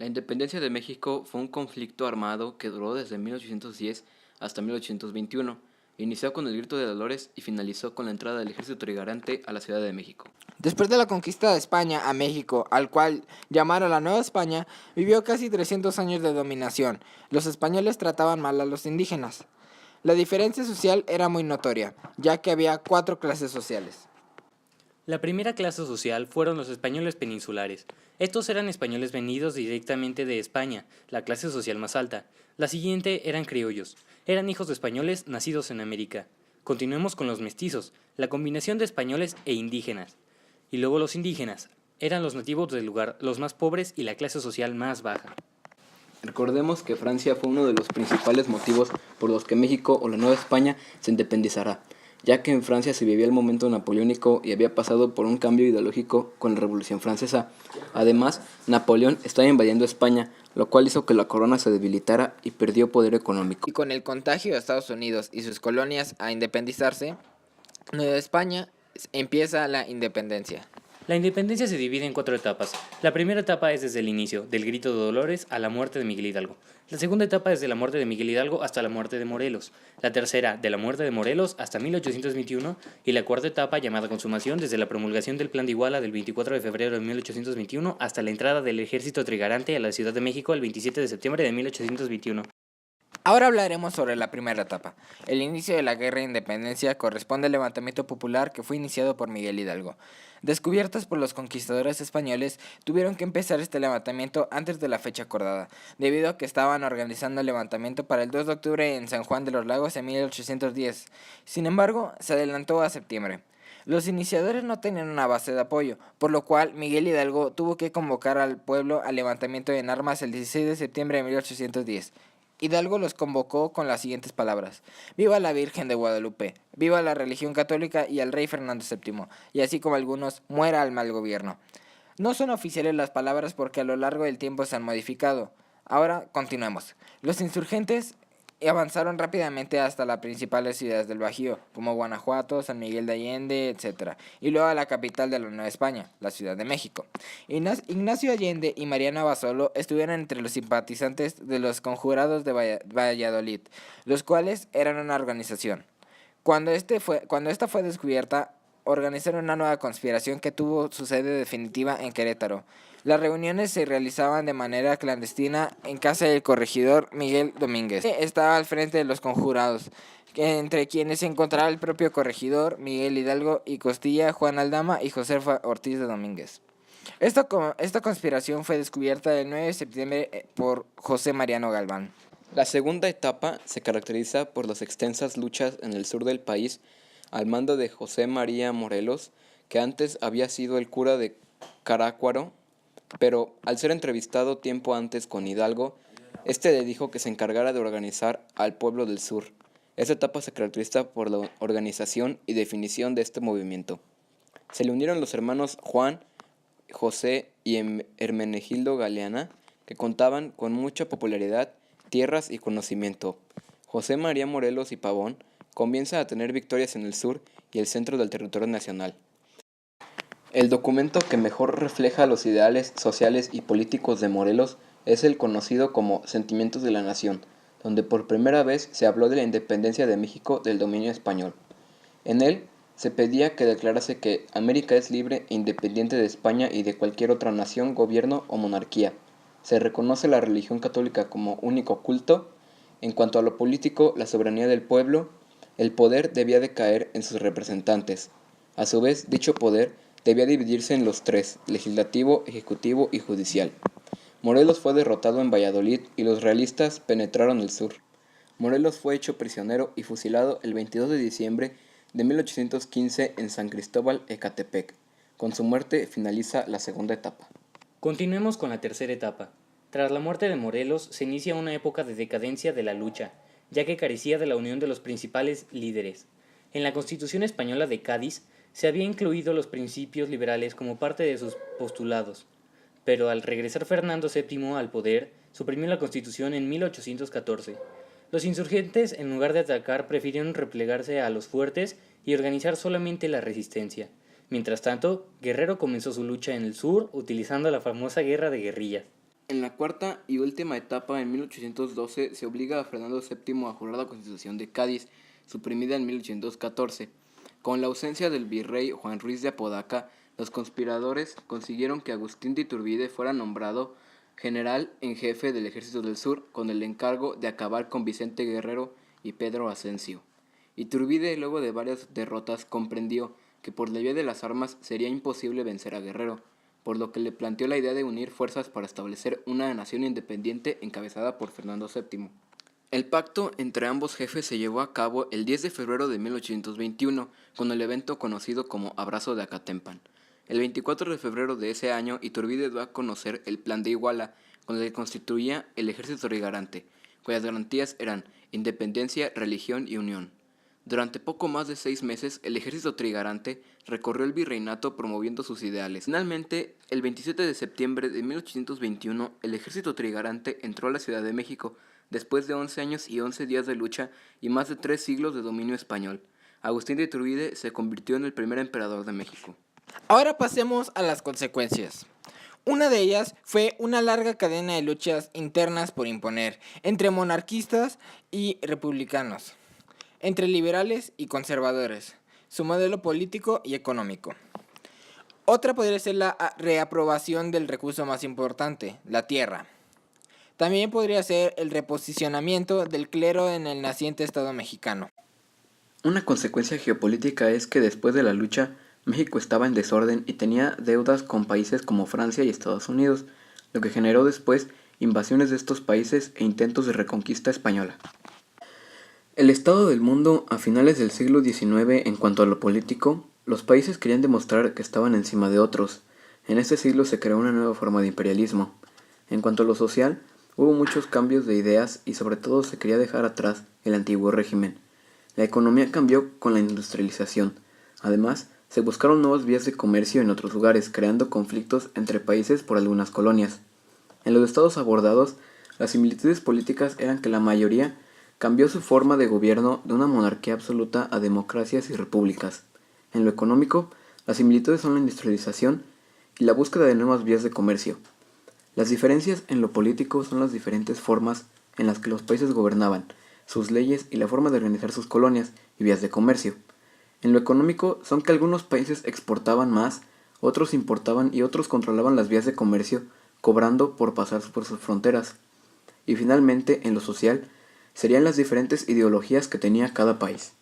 La independencia de México fue un conflicto armado que duró desde 1810 hasta 1821. Inició con el Grito de Dolores y finalizó con la entrada del ejército trigarante a la Ciudad de México. Después de la conquista de España a México, al cual llamaron la Nueva España, vivió casi 300 años de dominación. Los españoles trataban mal a los indígenas. La diferencia social era muy notoria, ya que había 4 clases sociales. La primera clase social fueron los españoles peninsulares. Estos eran españoles venidos directamente de España, la clase social más alta. La siguiente eran criollos. Eran hijos de españoles nacidos en América. Continuemos con los mestizos, la combinación de españoles e indígenas. Y luego los indígenas. Eran los nativos del lugar, los más pobres y la clase social más baja. Recordemos que Francia fue uno de los principales motivos por los que México o la Nueva España se independizará, ya que en Francia se vivía el momento napoleónico y había pasado por un cambio ideológico con la Revolución Francesa. Además, Napoleón estaba invadiendo España, lo cual hizo que la corona se debilitara y perdió poder económico. Y con el contagio de Estados Unidos y sus colonias a independizarse, Nueva España empieza la independencia. La independencia se divide en 4 etapas. La primera etapa es desde el inicio, del Grito de Dolores a la muerte de Miguel Hidalgo. La segunda etapa es de la muerte de Miguel Hidalgo hasta la muerte de Morelos. La tercera, de la muerte de Morelos hasta 1821. Y la cuarta etapa, llamada consumación, desde la promulgación del Plan de Iguala del 24 de febrero de 1821 hasta la entrada del ejército trigarante a la Ciudad de México el 27 de septiembre de 1821. Ahora hablaremos sobre la primera etapa. El inicio de la Guerra de Independencia corresponde al levantamiento popular que fue iniciado por Miguel Hidalgo. Descubiertos por los conquistadores españoles, tuvieron que empezar este levantamiento antes de la fecha acordada, debido a que estaban organizando el levantamiento para el 2 de octubre en San Juan de los Lagos en 1810. Sin embargo, se adelantó a septiembre. Los iniciadores no tenían una base de apoyo, por lo cual Miguel Hidalgo tuvo que convocar al pueblo al levantamiento en armas el 16 de septiembre de 1810. Hidalgo los convocó con las siguientes palabras: «Viva la Virgen de Guadalupe, viva la religión católica y al rey Fernando VII, y así como algunos, muera el mal gobierno». No son oficiales las palabras porque a lo largo del tiempo se han modificado. Ahora continuemos. Los insurgentes avanzaron rápidamente hasta las principales ciudades del Bajío, como Guanajuato, San Miguel de Allende, etc., y luego a la capital de la Nueva España, la Ciudad de México. Ignacio Allende y Mariano Abasolo estuvieron entre los simpatizantes de los conjurados de Valladolid, los cuales eran una organización. Cuando esta fue descubierta, organizaron una nueva conspiración que tuvo su sede definitiva en Querétaro. Las reuniones se realizaban de manera clandestina en casa del corregidor Miguel Domínguez. Estaba al frente de los conjurados, entre quienes se encontraba el propio corregidor Miguel Hidalgo y Costilla, Juan Aldama y Josefa Ortiz de Domínguez. Esta conspiración fue descubierta el 9 de septiembre por José Mariano Galván. La segunda etapa se caracteriza por las extensas luchas en el sur del país al mando de José María Morelos, que antes había sido el cura de Carácuaro, pero al ser entrevistado tiempo antes con Hidalgo, este le dijo que se encargara de organizar al pueblo del sur. Esta etapa se caracteriza por la organización y definición de este movimiento. Se le unieron los hermanos Juan, José y Hermenegildo Galeana, que contaban con mucha popularidad, tierras y conocimiento. José María Morelos y Pavón comienza a tener victorias en el sur y el centro del territorio nacional. El documento que mejor refleja los ideales sociales y políticos de Morelos es el conocido como Sentimientos de la Nación, donde por primera vez se habló de la independencia de México del dominio español. En él se pedía que declarase que América es libre e independiente de España y de cualquier otra nación, gobierno o monarquía. Se reconoce la religión católica como único culto. En cuanto a lo político, la soberanía del pueblo, el poder debía de caer en sus representantes. A su vez, dicho poder debía dividirse en los 3, legislativo, ejecutivo y judicial. Morelos fue derrotado en Valladolid y los realistas penetraron el sur. Morelos fue hecho prisionero y fusilado el 22 de diciembre de 1815 en San Cristóbal, Ecatepec. Con su muerte finaliza la segunda etapa. Continuemos con la tercera etapa. Tras la muerte de Morelos se inicia una época de decadencia de la lucha, ya que carecía de la unión de los principales líderes. En la Constitución Española de Cádiz se había incluido los principios liberales como parte de sus postulados, pero al regresar Fernando VII al poder, suprimió la Constitución en 1814. Los insurgentes, en lugar de atacar, prefirieron replegarse a los fuertes y organizar solamente la resistencia. Mientras tanto, Guerrero comenzó su lucha en el sur utilizando la famosa guerra de guerrillas. En la cuarta y última etapa, en 1812, se obliga a Fernando VII a jurar la Constitución de Cádiz, suprimida en 1814. Con la ausencia del virrey Juan Ruiz de Apodaca, los conspiradores consiguieron que Agustín de Iturbide fuera nombrado general en jefe del Ejército del Sur, con el encargo de acabar con Vicente Guerrero y Pedro Asensio. Iturbide, luego de varias derrotas, comprendió que por la vía de las armas sería imposible vencer a Guerrero, por lo que le planteó la idea de unir fuerzas para establecer una nación independiente encabezada por Fernando VII. El pacto entre ambos jefes se llevó a cabo el 10 de febrero de 1821, con el evento conocido como Abrazo de Acatempan. El 24 de febrero de ese año, Iturbide dio a conocer el Plan de Iguala, con el que constituía el ejército trigarante, cuyas garantías eran independencia, religión y unión. Durante poco más de 6 meses, el ejército trigarante recorrió el virreinato promoviendo sus ideales. Finalmente, el 27 de septiembre de 1821, el ejército trigarante entró a la Ciudad de México, después de 11 años y 11 días de lucha y más de 3 siglos de dominio español. Agustín de Iturbide se convirtió en el primer emperador de México. Ahora pasemos a las consecuencias. Una de ellas fue una larga cadena de luchas internas por imponer entre monarquistas y republicanos, entre liberales y conservadores, su modelo político y económico. Otra podría ser la reaprobación del recurso más importante, la tierra. También podría ser el reposicionamiento del clero en el naciente Estado mexicano. Una consecuencia geopolítica es que después de la lucha, México estaba en desorden y tenía deudas con países como Francia y Estados Unidos, lo que generó después invasiones de estos países e intentos de reconquista española. El estado del mundo a finales del siglo XIX en cuanto a lo político, los países querían demostrar que estaban encima de otros. En este siglo se creó una nueva forma de imperialismo. En cuanto a lo social, hubo muchos cambios de ideas y sobre todo se quería dejar atrás el antiguo régimen. La economía cambió con la industrialización. Además, se buscaron nuevas vías de comercio en otros lugares, creando conflictos entre países por algunas colonias. En los estados abordados, las similitudes políticas eran que la mayoría cambió su forma de gobierno de una monarquía absoluta a democracias y repúblicas. En lo económico, las similitudes son la industrialización y la búsqueda de nuevas vías de comercio. Las diferencias en lo político son las diferentes formas en las que los países gobernaban, sus leyes y la forma de organizar sus colonias y vías de comercio. En lo económico son que algunos países exportaban más, otros importaban y otros controlaban las vías de comercio, cobrando por pasar por sus fronteras. Y finalmente, en lo social, serían las diferentes ideologías que tenía cada país.